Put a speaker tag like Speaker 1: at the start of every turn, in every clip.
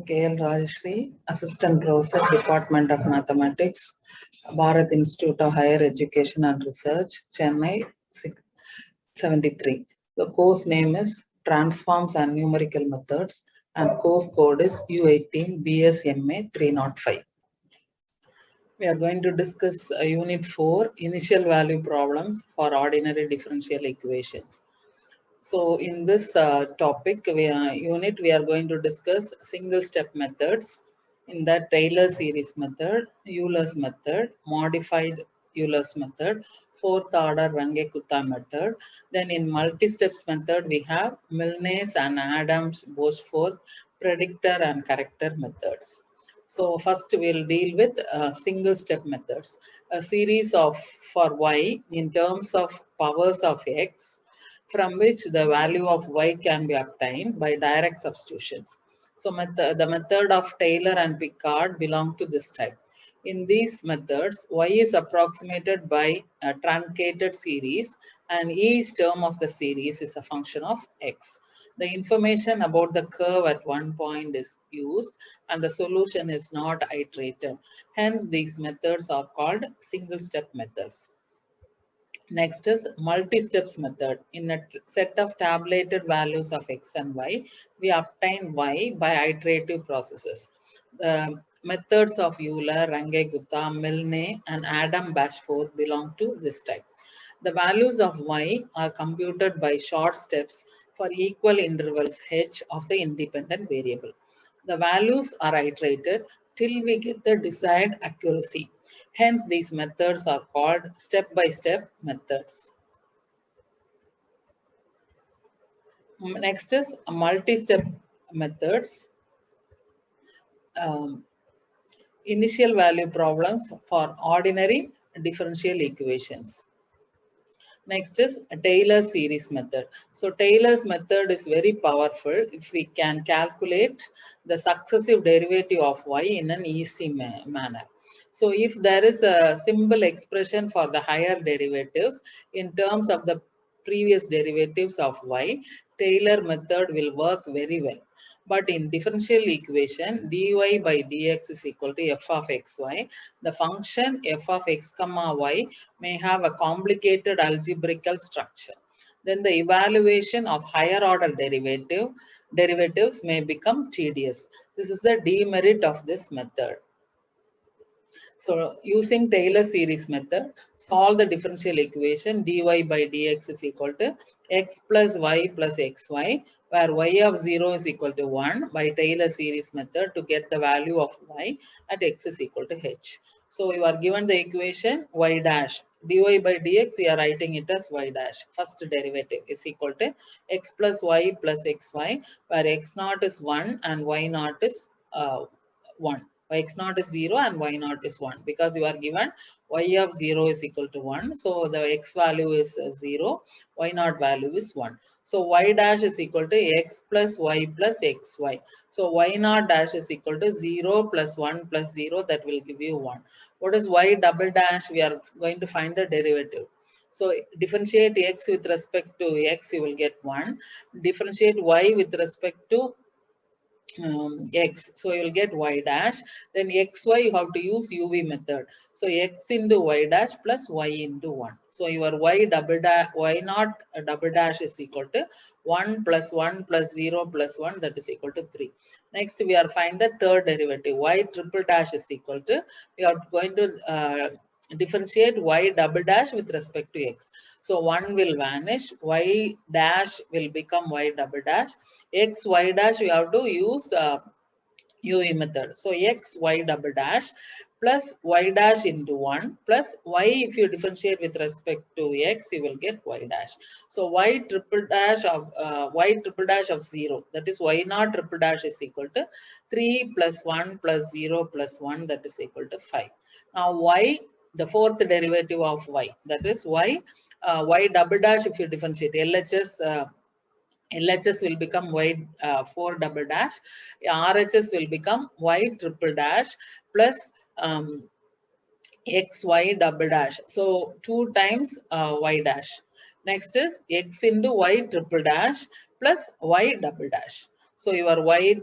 Speaker 1: KL Rajashri, Assistant Professor, Department of Mathematics, Bharat Institute of Higher Education and Research, Chennai 73. The course name is Transforms and Numerical Methods and course code is U18 BSMA 305. We are going to discuss Unit 4, Initial Value Problems for Ordinary Differential Equations. So in this topic unit, we are going to discuss single step methods. In that, Taylor series method, Euler's method, modified Euler's method, fourth order Runge-Kutta method. Then in multi-steps method, we have Milne's and Adams-Bosforth predictor and corrector methods. So first we'll deal with single step methods. A series of for y in terms of powers of x, from which the value of y can be obtained by direct substitutions. So the method of Taylor and Picard belong to this type. In these methods, y is approximated by a truncated series and each term of the series is a function of x. The information about the curve at one point is used and the solution is not iterated. Hence, these methods are called single-step methods. Next is multi-steps method. In a set of tabulated values of x and y, we obtain y by iterative processes. The methods of Euler, Runge-Kutta, Milne, and Adam-Bosforth belong to this type. The values of y are computed by short steps for equal intervals h of the independent variable. The values are iterated till we get the desired accuracy. Hence, these methods are called step-by-step methods. Next is multi-step methods. Initial value problems for ordinary differential equations. Next is Taylor series method. So Taylor's method is very powerful if we can calculate the successive derivative of y in an easy manner. So if there is a simple expression for the higher derivatives in terms of the previous derivatives of y, Taylor method will work very well. But in differential equation, dy by dx is equal to f of xy. The function f of x comma y may have a complicated algebraical structure. Then the evaluation of higher order derivatives may become tedious. This is the demerit of this method. So using Taylor series method, solve the differential equation dy by dx is equal to x plus y plus xy, where y of 0 is equal to 1 by Taylor series method to get the value of y at x is equal to h. So you are given the equation y dash dy by dx, we are writing it as y dash. First derivative is equal to x plus y plus xy, where x naught is 1 and y naught is 1. X naught is 0 and y naught is 1 because you are given y of 0 is equal to 1. So the x value is 0, y naught value is 1. So y dash is equal to x plus y plus xy. So y naught dash is equal to 0 plus 1 plus 0, that will give you 1. What is y double dash? We are going to find the derivative. So differentiate x with respect to x, you will get 1. Differentiate y with respect to x, so you will get y dash. Then xy, you have to use uv method. So x into y dash plus y into 1. So your y double dash, y naught double dash is equal to 1 plus 1 plus 0 plus 1, that is equal to 3. Next we are find the third derivative. Y triple dash is equal to, we are going to differentiate y double dash with respect to x. So 1 will vanish, y dash will become y double dash. X, y dash, we have to use UV method. So x, y double dash plus y dash into 1 plus y, if you differentiate with respect to x, you will get y dash. So y triple dash of 0, that is y naught triple dash is equal to 3 plus 1 plus 0 plus 1, that is equal to 5. Now y, the fourth derivative of y, that is y double dash, if you differentiate LHS will become y 4 double dash, RHS will become y triple dash plus xy double dash. So 2 times y dash. Next is x into y triple dash plus y double dash. So your y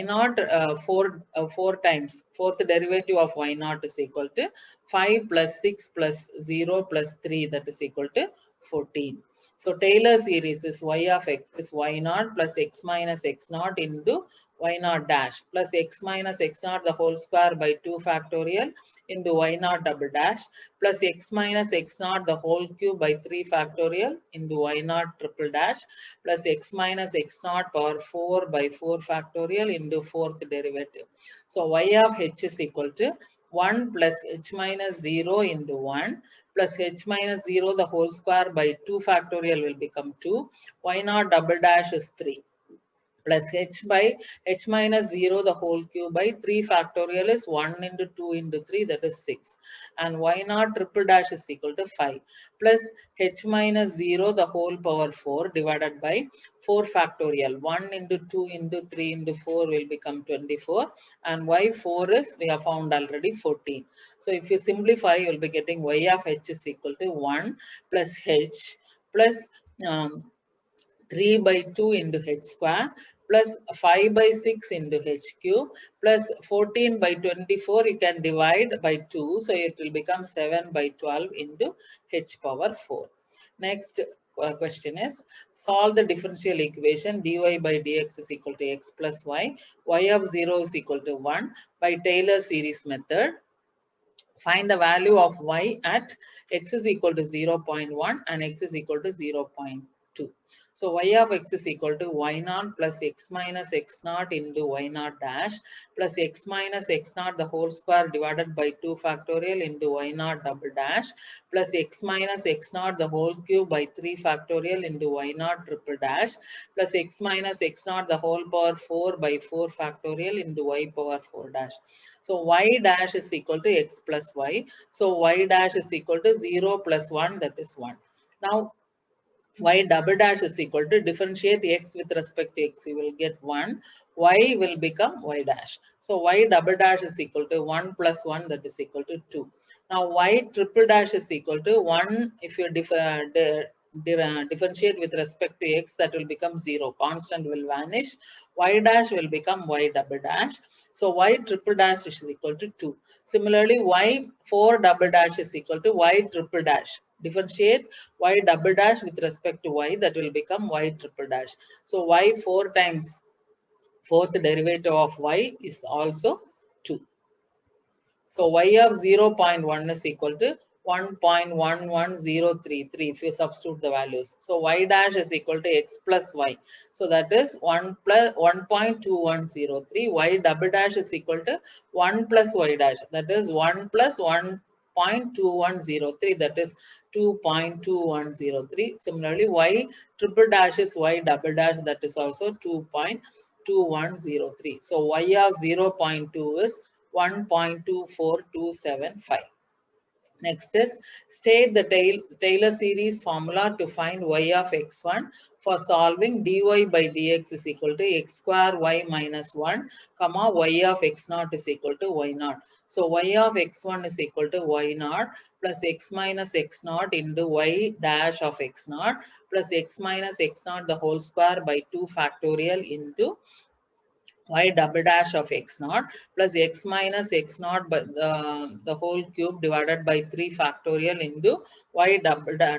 Speaker 1: naught four times fourth derivative of y naught is equal to 5 plus 6 plus 0 plus 3, that is equal to 14. So Taylor series is y of x is y naught plus x minus x naught into y naught dash plus x minus x naught the whole square by 2 factorial into y naught double dash plus x minus x naught the whole cube by 3 factorial into y naught triple dash plus x minus x naught power 4 by 4 factorial into fourth derivative. So y of h is equal to 1 plus h minus 0 into 1 plus h minus 0 the whole square by 2 factorial will become 2. Y naught double dash is 3 plus h by h minus 0 the whole cube by 3 factorial is 1 into 2 into 3, that is 6, and y naught triple dash is equal to 5 plus h minus 0 the whole power 4 divided by 4 factorial. 1 into 2 into 3 into 4 will become 24, and y4 is we have found already 14. So if you simplify, you will be getting y of h is equal to 1 plus h plus 3 by 2 into h square plus 5 by 6 into h cube plus 14 by 24 you can divide by 2, so it will become 7 by 12 into h power 4. Next question is, solve the differential equation dy by dx is equal to x plus y of 0 is equal to 1 by Taylor series method. Find the value of y at x is equal to 0.1 and x is equal to 0.2. So y of x is equal to y naught plus x minus x naught into y naught dash plus x minus x naught the whole square divided by 2 factorial into y naught double dash plus x minus x naught the whole cube by 3 factorial into y naught triple dash plus x minus x naught the whole power 4 by 4 factorial into y power 4 dash. So y dash is equal to x plus y. So y dash is equal to 0 plus 1, that is 1. Now y double dash is equal to differentiate x with respect to x, you will get 1, y will become y dash. So y double dash is equal to 1 plus 1, that is equal to 2. Now y triple dash is equal to 1, if you differentiate with respect to x, that will become 0, constant will vanish, y dash will become y double dash. So y triple dash is equal to 2. Similarly, y 4 double dash is equal to y triple dash. Differentiate y double dash with respect to y, that will become y triple dash. So y 4 times fourth derivative of y is also 2. So y of 0.1 is equal to 1.11033 if you substitute the values. So y dash is equal to x plus y. So that is 1 plus 1.2103. Y double dash is equal to 1 plus y dash. That is 1 plus 1.2103. That is 2.2103. Similarly, y triple dash is y double dash. That is also 2.2103. So y of 0.2 is 1.24275. Next is, state the Taylor series formula to find y of x1 for solving dy by dx is equal to x square y minus 1, comma y of x naught is equal to y naught. So y of x1 is equal to y naught plus x minus x naught into y dash of x naught plus x minus x naught the whole square by 2 factorial into y double dash of x naught plus x minus x naught by the whole cube divided by 3 factorial into y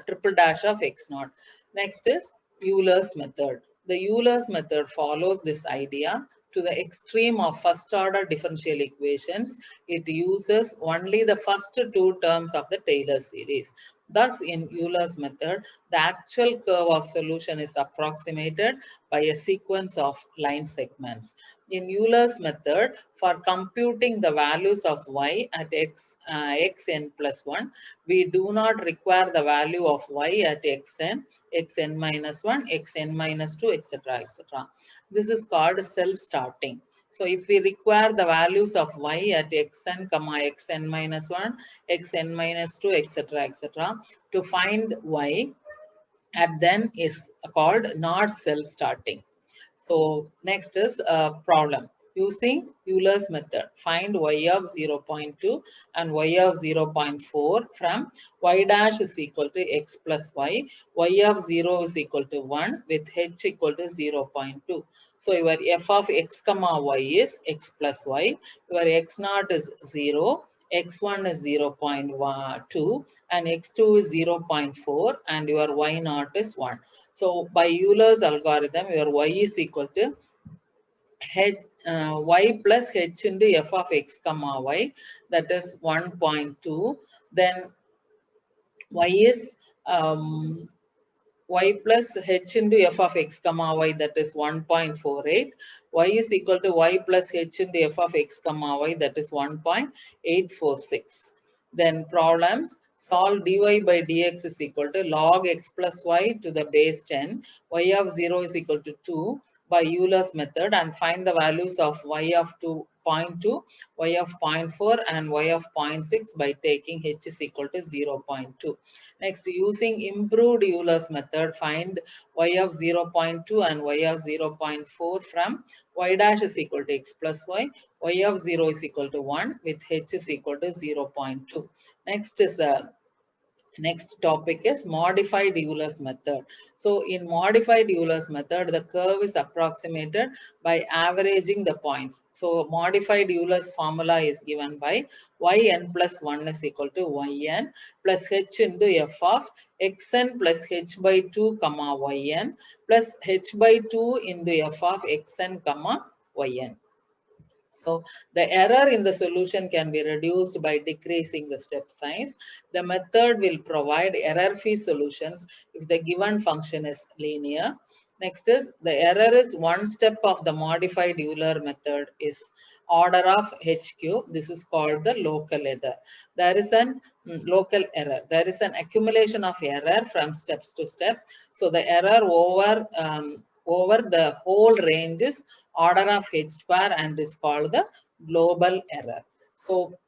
Speaker 1: triple dash of x naught. Next is Euler's method. The Euler's method follows this idea to the extreme of first order differential equations. It uses only the first two terms of the Taylor series. Thus, in Euler's method, the actual curve of solution is approximated by a sequence of line segments. In Euler's method, for computing the values of y at xn plus 1, we do not require the value of y at xn, xn minus 1, xn minus 2, etc. etc. This is called self-starting. So if we require the values of y at xn, xn minus 1, xn minus 2, etc., etc., to find y at then is called not self-starting. So next is a problem. Using Euler's method, find y of 0.2 and y of 0.4 from y dash is equal to x plus y of 0 is equal to 1 with h equal to 0.2. So your f of x comma y is x plus y, your x naught is 0, x1 is 0.2 and x2 is 0.4 and your y naught is 1. So by Euler's algorithm, your y is equal to h, y plus h into f of x comma y, that is 1.2. Then y is y plus h into f of x comma y, that is 1.48. Y is equal to y plus h into f of x comma y, that is 1.846. Then problems, solve dy by dx is equal to log x plus y to the base 10, y of 0 is equal to 2 by Euler's method, and find the values of y of 2.2, y of 0.4 and y of 0.6 by taking h is equal to 0.2. Next, using improved Euler's method, find y of 0.2 and y of 0.4 from y dash is equal to x plus y of 0 is equal to 1 with h is equal to 0.2. Next topic is modified Euler's method. So in modified Euler's method, the curve is approximated by averaging the points. So modified Euler's formula is given by yn plus 1 is equal to yn plus h into f of xn plus h by 2 comma yn plus h by 2 into f of xn comma yn. So the error in the solution can be reduced by decreasing the step size. The method will provide error-free solutions if the given function is linear. Next is the error is one step of the modified Euler method is order of h cube. This is called the local error. There is an local error. There is an accumulation of error from steps to step. So the error over the whole range is order of h square and is called the global error. So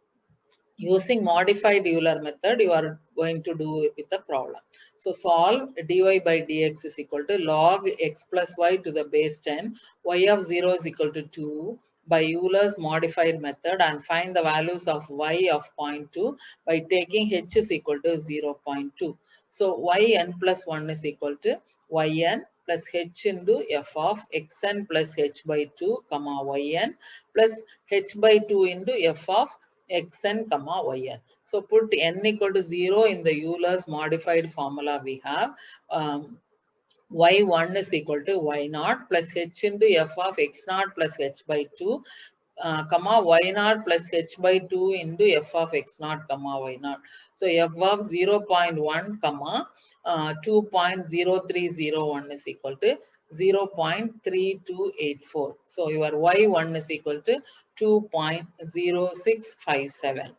Speaker 1: using modified Euler method, you are going to do it with the problem. So solve dy by dx is equal to log x plus y to the base 10, y of 0 is equal to 2 by Euler's modified method, and find the values of y of 0.2 by taking h is equal to 0.2. So yn plus 1 is equal to yn plus h into f of xn plus h by 2 comma yn plus h by 2 into f of xn comma yn. So put n equal to 0 in the Euler's modified formula. We have y1 is equal to y naught plus h into f of x naught plus h by 2 comma y naught plus h by 2 into f of x naught comma y naught. So f of 0.1 comma 2.0301 is equal to 0.3284. So your y1 is equal to 2.0657.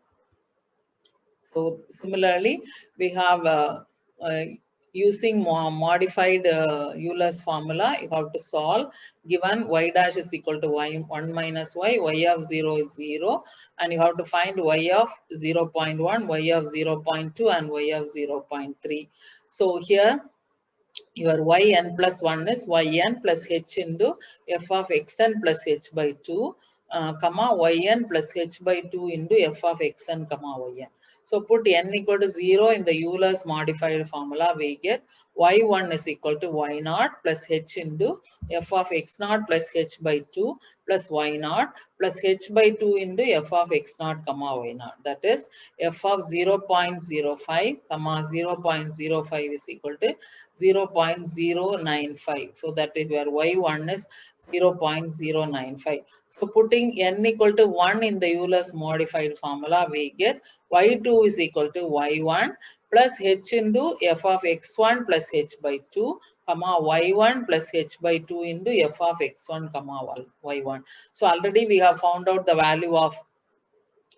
Speaker 1: So similarly, we have using modified Euler's formula, you have to solve given y dash is equal to y1 minus y of 0 is 0, and you have to find y of 0.1, y of 0.2 and y of 0.3. So here your yn plus 1 is yn plus h into f of xn plus h by 2 comma yn plus h by 2 into f of xn comma yn. So put n equal to 0 in the Euler's modified formula. We get y1 is equal to y naught plus h into f of x naught plus h by 2 plus y naught plus h by 2 into f of x naught comma y naught. That is f of 0.05 comma 0.05 is equal to 0.095. So that is where y1 is 0.095. So putting n equal to 1 in the Euler's modified formula, we get y2 is equal to y1 plus h into f of x1 plus h by 2 comma y1 plus h by 2 into f of x1 comma y1. So already we have found out the value of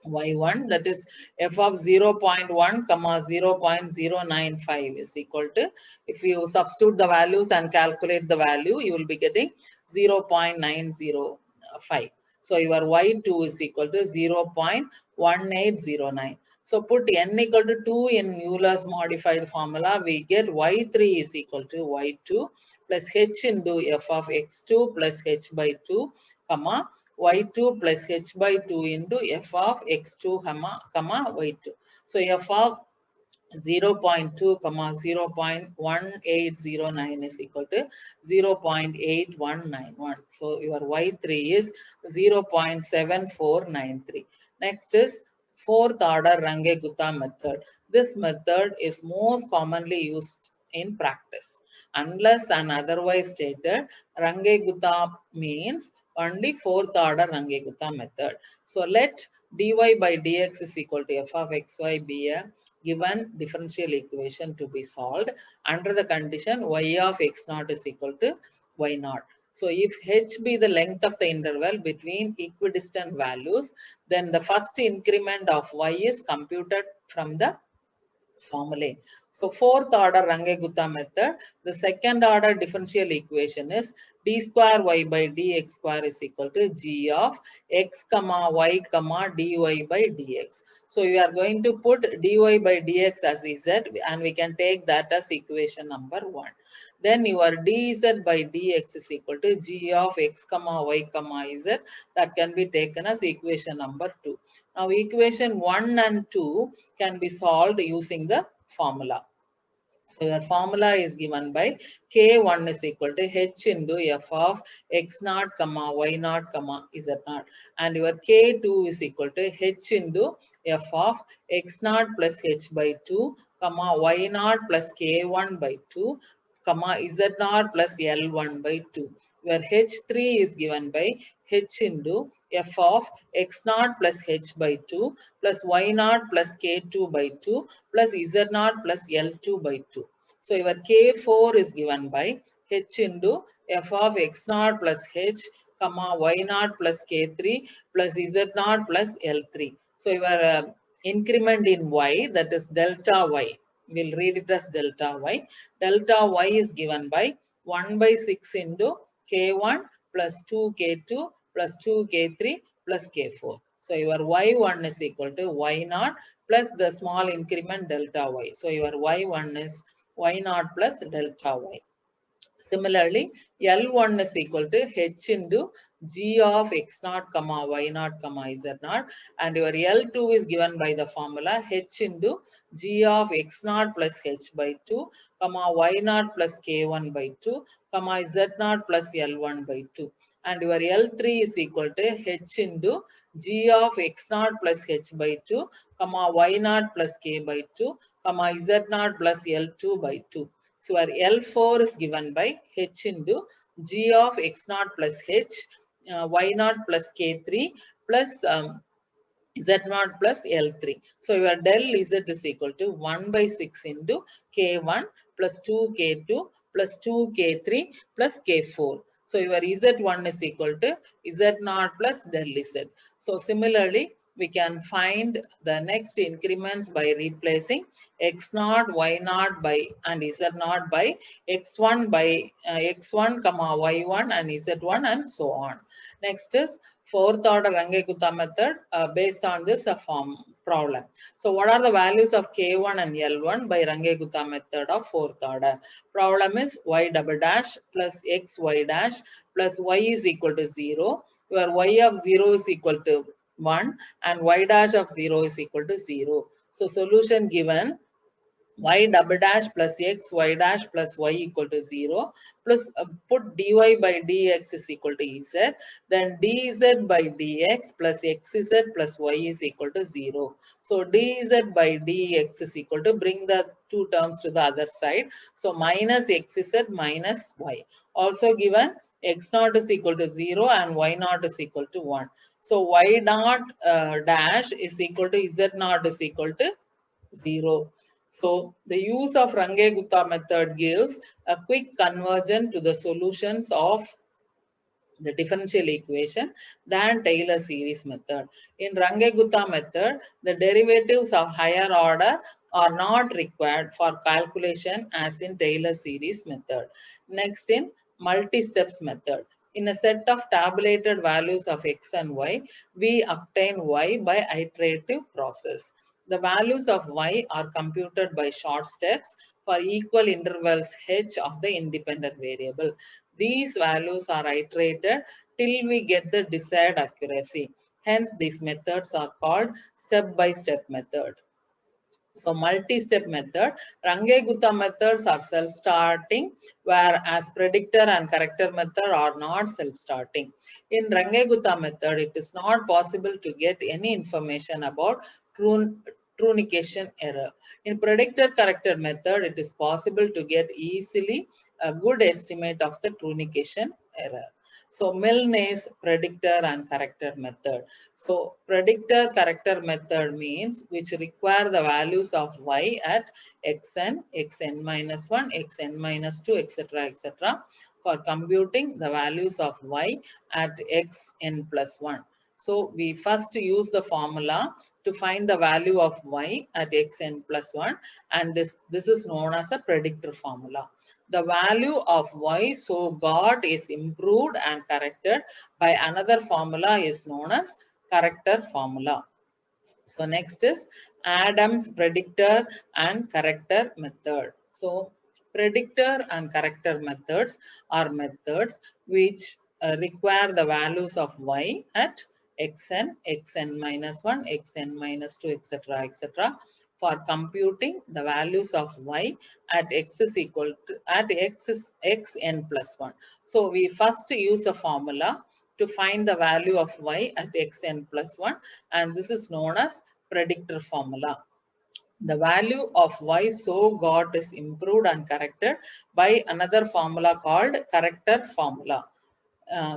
Speaker 1: y1, that is f of 0.1 comma 0.095 is equal to, if you substitute the values and calculate the value, you will be getting 0.905. So your y2 is equal to 0.1809. So put n equal to 2 in Euler's modified formula, we get y3 is equal to y2 plus h into f of x2 plus h by 2 comma y2 plus h by 2 into f of x2 comma y2. So f of 0.2 comma 0.1809 is equal to 0.8191. So your y3 is 0.7493. Next is fourth order Runge-Gupta method. This method is most commonly used in practice. Unless and otherwise stated, Runge-Gupta means only fourth order Runge-Gupta method. So let dy by dx is equal to f of xy be a given differential equation to be solved under the condition y of x naught is equal to y naught. So if h be the length of the interval between equidistant values, then the first increment of y is computed from the formulae. So fourth order Runge-Gupta method, the second order differential equation is d square y by dx square is equal to g of x comma y comma dy by dx. So you are going to put dy by dx as z and we can take that as equation number 1. Then your dz by dx is equal to g of x comma y comma z, that can be taken as equation number 2. Now equation 1 and 2 can be solved using the formula. So your formula is given by K1 is equal to H into F of X naught comma Y naught comma Z naught, and your K2 is equal to H into F of X naught plus H by 2 comma Y naught plus K1 by 2 comma Z naught plus L1 by 2. Where H3 is given by H into F of X naught plus H by 2 plus Y naught plus K2 by 2 plus Z naught plus L2 by 2. So your K4 is given by H into F of X naught plus H comma Y naught plus K3 plus Z naught plus L3. So your increment in Y, that is delta Y, we'll read it as delta Y. Delta Y is given by 1 by 6 into K1 plus 2K2 plus 2K3 plus K4. So your Y1 is equal to Y0 plus the small increment delta Y. So your Y1 is Y0 plus delta Y. Similarly, L1 is equal to H into G of X naught comma Y naught comma Z naught, and your L2 is given by the formula H into G of X naught plus H by 2 comma Y naught plus K1 by 2 comma Z naught plus L1 by 2, and your L3 is equal to H into G of X naught plus H by 2 comma Y naught plus K by 2 comma Z naught plus L2 by 2. So our L4 is given by H into G of X naught plus H, Y naught plus K3 plus Z naught plus L3. So your del Z is equal to 1 by 6 into K1 plus 2K2 plus 2K3 plus K4. So your Z1 is equal to Z naught plus del Z. So similarly, we can find the next increments by replacing X naught, Y naught by and Z naught by X1 by X1 comma Y1 and Z1 and so on. Next is fourth order Runge-Gupta method based on this problem. So what are the values of K1 and L1 by Runge-Gupta method of fourth order? Problem is y double dash plus x y dash plus y is equal to 0, where y of 0 is equal to 1 and y dash of 0 is equal to 0. So solution given y double dash plus x y dash plus y equal to 0 plus put dy by dx is equal to z, then dz by dx plus xz plus y is equal to 0. So dz by dx is equal to, bring the two terms to the other side, so minus xz minus y. Also given x naught is equal to 0 and y naught is equal to 1. So y naught dash is equal to z naught is equal to 0. So the use of Runge-Gupta method gives a quick conversion to the solutions of the differential equation than Taylor series method. In Runge-Gupta method, the derivatives of higher order are not required for calculation as in Taylor series method. Next, in multi-steps method. In a set of tabulated values of x and y, we obtain y by iterative process. The values of y are computed by short steps for equal intervals h of the independent variable. These values are iterated till we get the desired accuracy. Hence, these methods are called step-by-step method. So multi-step method, Range-Gupta methods are self-starting, whereas predictor and corrector method are not self-starting. In Range-Gupta method, it is not possible to get any information about trunication error. In predictor corrector method, it is possible to get easily a good estimate of the trunication error. So Milne's predictor and corrector method. So predictor corrector method means which require the values of y at xn, xn minus 1, xn minus 2, etc., etc. for computing the values of y at xn plus 1. So we first use the formula to find the value of y at xn plus 1, and this is known as a predictor formula. The value of y so got is improved and corrected by another formula is known as corrector formula. So next is Adams predictor and corrector method. So predictor and corrector methods are methods which require the values of y at xn, xn minus 1, xn minus 2, etc., etc. for computing the values of y at x is equal to at x is xn plus 1. So we first use a formula to find the value of y at xn plus 1, and this is known as predictor formula. The value of y so got is improved and corrected by another formula called corrector formula.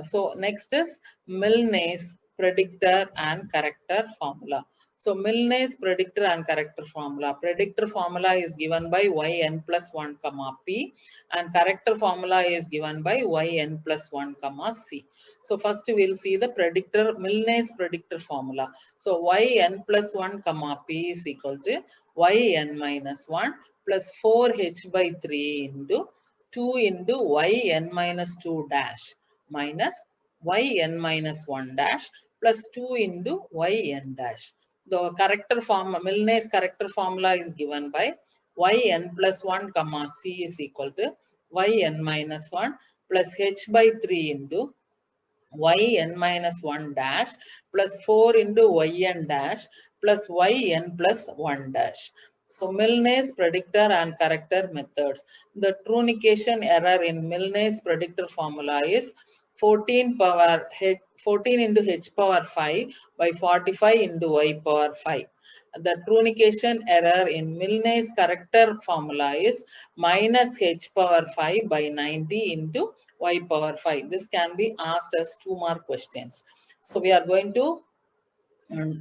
Speaker 1: So next is Milne's predictor and corrector formula. So Milne's predictor and corrector formula. Predictor formula is given by yn plus 1 comma p, and corrector formula is given by yn plus 1 comma c. So first we will see the predictor, Milne's predictor formula. So yn plus 1 comma p is equal to yn minus 1 plus 4h by 3 into 2 into yn minus 2 dash minus yn minus 1 dash plus 2 into yn dash. The corrector form, Milne's corrector formula is given by yn plus 1 comma c is equal to yn minus 1 plus h by 3 into yn minus 1 dash plus 4 into yn dash plus yn plus 1 dash. So Milne's predictor and corrector methods. The trunication error in Milne's predictor formula is 14 into h power 5 by 45 into y power 5. The trunication error in Milne's corrector formula is minus h power 5 by 90 into y power 5. This can be asked as 2 mark questions. So we are going to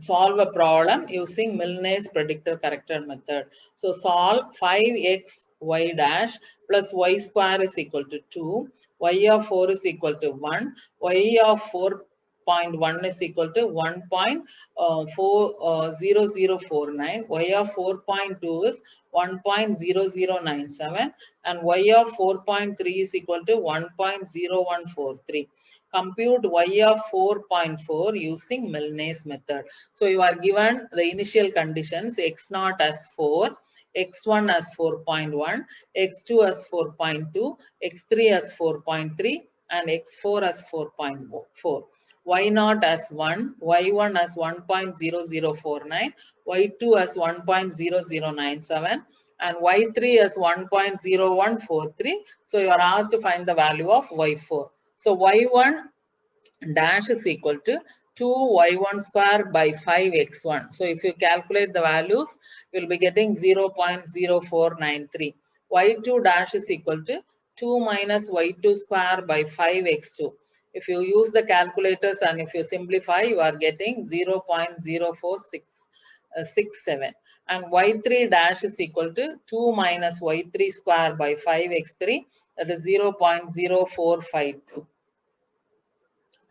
Speaker 1: solve a problem using Milne's predictor corrector method. So solve 5x y dash plus y square is equal to 2, y of 4 is equal to 1, y of 4.1 is equal to 1.40049, y of 4.2 is 1.0097, and y of 4.3 is equal to 1.0143. Compute y of 4.4 using Milne's method. So you are given the initial conditions x0 as 4, x1 as 4.1, x2 as 4.2, x3 as 4.3, and x4 as 4.4. y0 as 1, y1 as 1.0049, y2 as 1.0097, and y3 as 1.0143. So you are asked to find the value of y4. So y1 dash is equal to 2y1 square by 5x1. So if you calculate the values, you will be getting 0.0493. y2 dash is equal to 2 minus y2 square by 5x2. If you use the calculators and if you simplify, you are getting 0.04667. And y3 dash is equal to 2 minus y3 square by 5x3, that is 0.0452.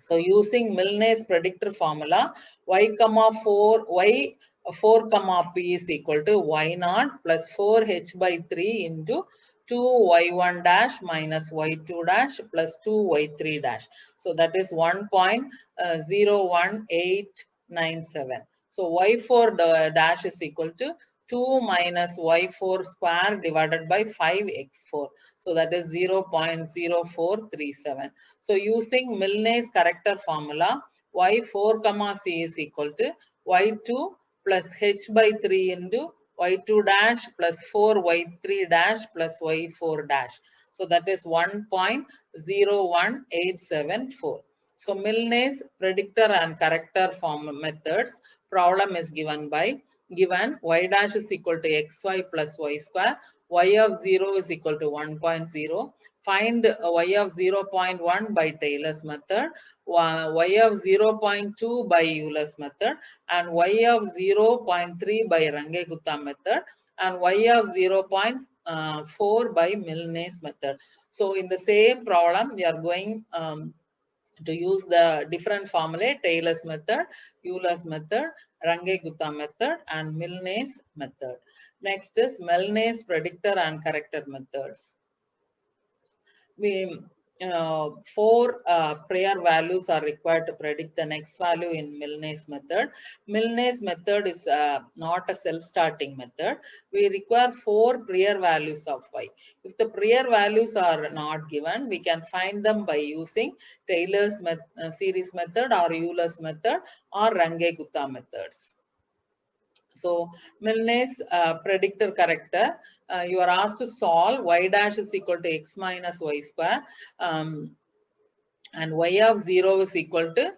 Speaker 1: So using Milne's predictor formula, y comma 4 comma p is equal to y0 plus 4h by 3 into 2y1 dash minus y2 dash plus 2y3 dash. So that is 1.01897. So y4 dash is equal to 2 minus y4 square divided by 5x4. So that is 0.0437. So using Milne's character formula, y4 comma c is equal to y2 plus h by 3 into y2 dash plus 4y3 dash plus y4 dash. So that is 1.01874. So Milne's predictor and character form methods problem is given by given y dash is equal to xy plus y square, y of 0 is equal to 1.0. Find y of 0.1 by Taylor's method, y of 0.2 by Euler's method, and y of 0.3 by Runge-Gupta method, and y of 0.4 by Milne's method. So in the same problem, we are going to use the different formulae: Taylor's method, Euler's method, Runge-Gupta method, and Milne's method. Next is Milne's predictor and character methods. We four prior values are required to predict the next value in Milne's method. Milne's method is not a self-starting method. We require four prior values of y. If the prior values are not given, we can find them by using Taylor's series method or Euler's method or Runge-Gupta methods. So Milne's predictor character, you are asked to solve y dash is equal to x minus y square, and y of 0 is equal to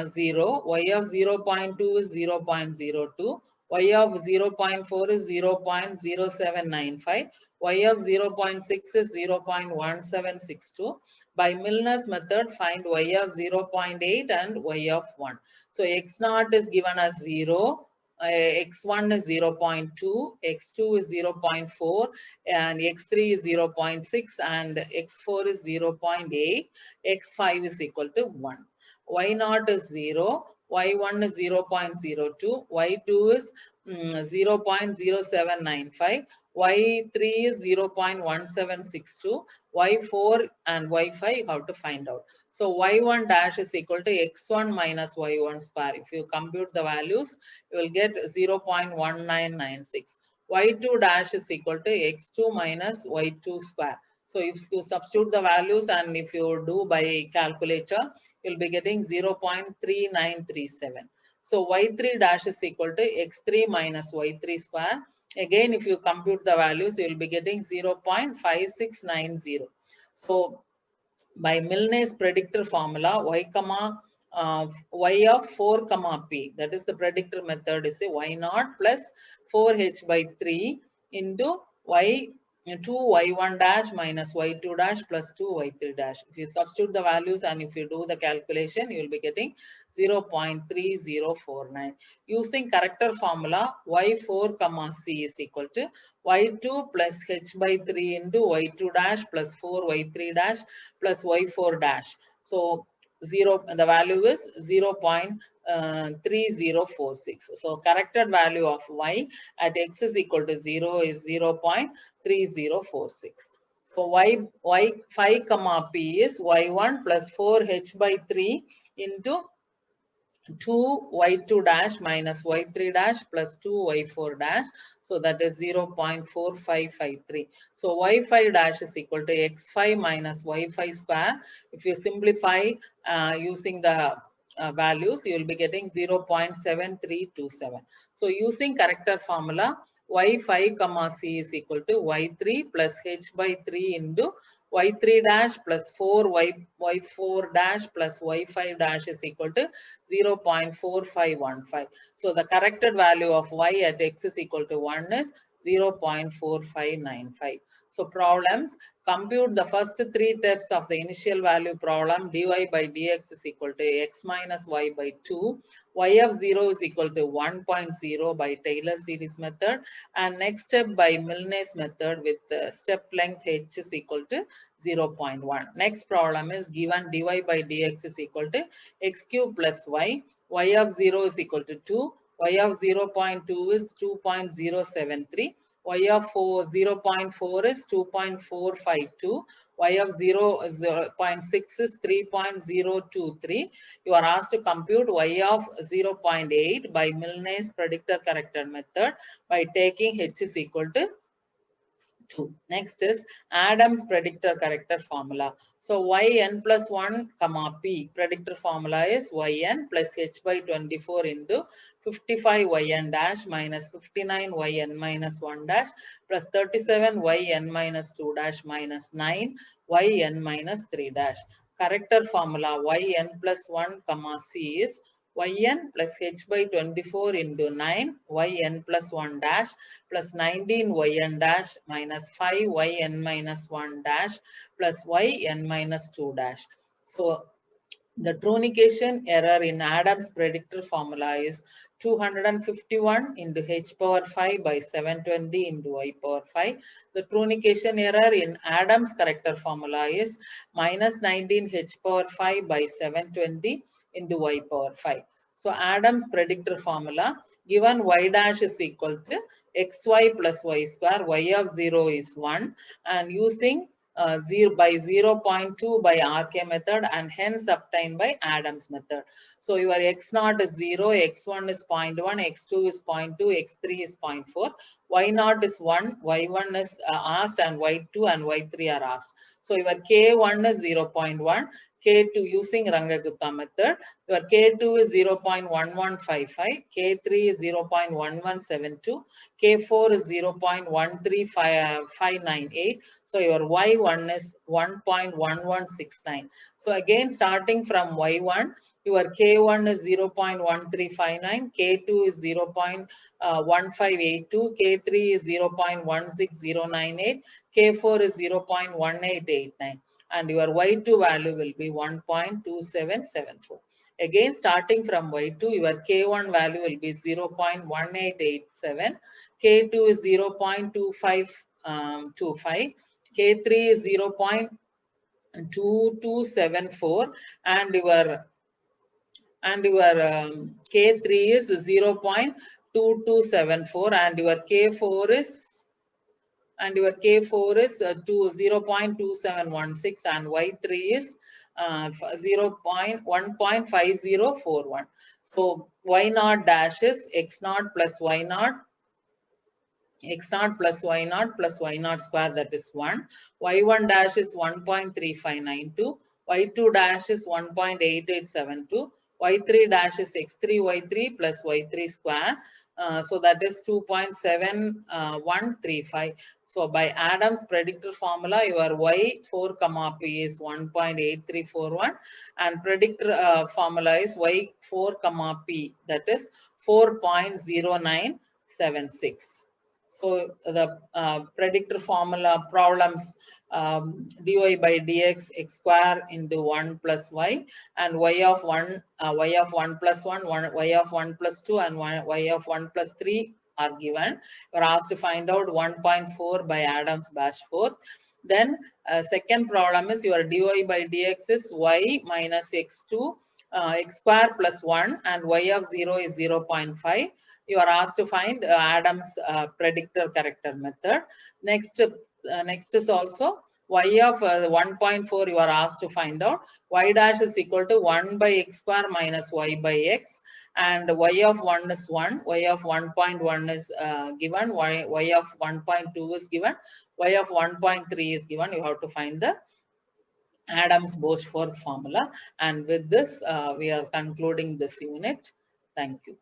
Speaker 1: 0, y of 0.2 is 0.02, y of 0.4 is 0.0795, y of 0.6 is 0.1762. By Milner's method, find y of 0.8 and y of 1. So x naught is given as 0. X1 is 0.2, X2 is 0.4, and X3 is 0.6, and X4 is 0.8, X5 is equal to 1. Y0 is 0, Y1 is 0.02, Y2 is 0.0795, Y3 is 0.1762, Y4 and Y5 you have to find out. So y1 dash is equal to x1 minus y1 square. If you compute the values, you will get 0.1996. y2 dash is equal to x2 minus y2 square. So if you substitute the values and if you do by calculator, you will be getting 0.3937. So y3 dash is equal to x3 minus y3 square. Again, if you compute the values, you will be getting 0.5690. So by Milne's predictor formula, y of 4 comma p, that is the predictor method, is a y0 plus 4h by 3 into y2 y1 dash minus y2 dash plus 2 y3 dash. If you substitute the values and if you do the calculation, you will be getting 0.3049. Using character formula, y4 comma c is equal to y2 plus h by 3 into y2 dash plus 4 y3 dash plus y4 dash. So the value is 0.3046. So corrected value of y at x is equal to 0 is 0.3046. So y5 comma p is y1 plus 4h by 3 into 2 y2 dash minus y3 dash plus 2 y4 dash. So that is 0.4553. So y5 dash is equal to x5 minus y5 square. If you simplify using the values, you will be getting 0.7327. So using character formula, y5 comma c is equal to y3 plus h by 3 into y3 dash plus 4 y4 dash plus y5 dash is equal to 0.4515. So the corrected value of y at x is equal to 1 is 0.4595. So problems: compute the first three steps of the initial value problem. Dy by dx is equal to x minus y by 2. Y of 0 is equal to 1.0 by Taylor series method. And next step by Milne's method with step length h is equal to 0.1. Next problem is given dy by dx is equal to x cube plus y. Y of 0 is equal to 2. Y of 0.2 is 2.073. y of 0.4 is 2.452, y of 0.6 is 3.023. You are asked to compute y of 0.8 by Milne's predictor corrected method by taking h is equal to 2. Next is Adams predictor corrector formula. So yn plus 1 comma p predictor formula is yn plus h by 24 into 55 yn dash minus 59 yn minus 1 dash plus 37 yn minus 2 dash minus 9 yn minus 3 dash. Corrector formula yn plus 1 comma c is yn plus h by 24 into 9 yn plus 1 dash plus 19 yn dash minus 5 yn minus 1 dash plus yn minus 2 dash. So the trunication error in Adams predictor formula is 251 into h power 5 by 720 into y power 5. The trunication error in Adams corrector formula is minus 19 h power 5 by 720 into y power 5. So Adams predictor formula, given y dash is equal to xy plus y square, y of 0 is 1, and using 0 by 0.2 by RK method and hence obtained by Adams method. So your x0 is 0, x1 is 0.1, x2 is 0.2, x3 is 0.4, y0 is 1, y1 is asked, and y2 and y3 are asked. So your k1 is 0.1, k2 using Rangagupta method, your k2 is 0.1155, k3 is 0.1172, k4 is 0.135598. So your y1 is 1.1169. So again, starting from y1, your k1 is 0.1359, k2 is 0.1582, k3 is 0.16098, k4 is 0.1889. And your y2 value will be 1.2774. Again, starting from y2, your k1 value will be 0.1887, k2 is 0.2525, k3 is 0.2274, and your k3 is 0.2274, and your k4 is 0.2716, and y3 is 1.5041. So y0 dash is x0 plus y0, x0 plus y0 plus y0 square, that is 1. y1 dash is 1.3592, y2 dash is 1.8872, y3 dash is x3 y3 plus y3 square. So that is 2.7135. So by Adams predictor formula, your y4 comma p is 1.8341, and predictor formula is y4 comma p, that is 4.0976. So the predictor formula problems, dy by dx x square into 1 plus y, and y of 1 plus 1, y of 1 plus 2, and y of 1 plus 3 are given. You are asked to find out 1.4 by Adams Bashforth. Then second problem is your dy by dx is y minus x2 x square plus 1, and y of 0 is 0.5. You are asked to find Adams predictor corrector method. Next is also y of 1.4. You are asked to find out y dash is equal to 1 by x square minus y by x, and y of 1 is 1, y of 1.1 is given, y of 1.2 is given, y of 1.3 is given. You have to find the Adams-Bashforth formula. And with this, we are concluding this unit. Thank you.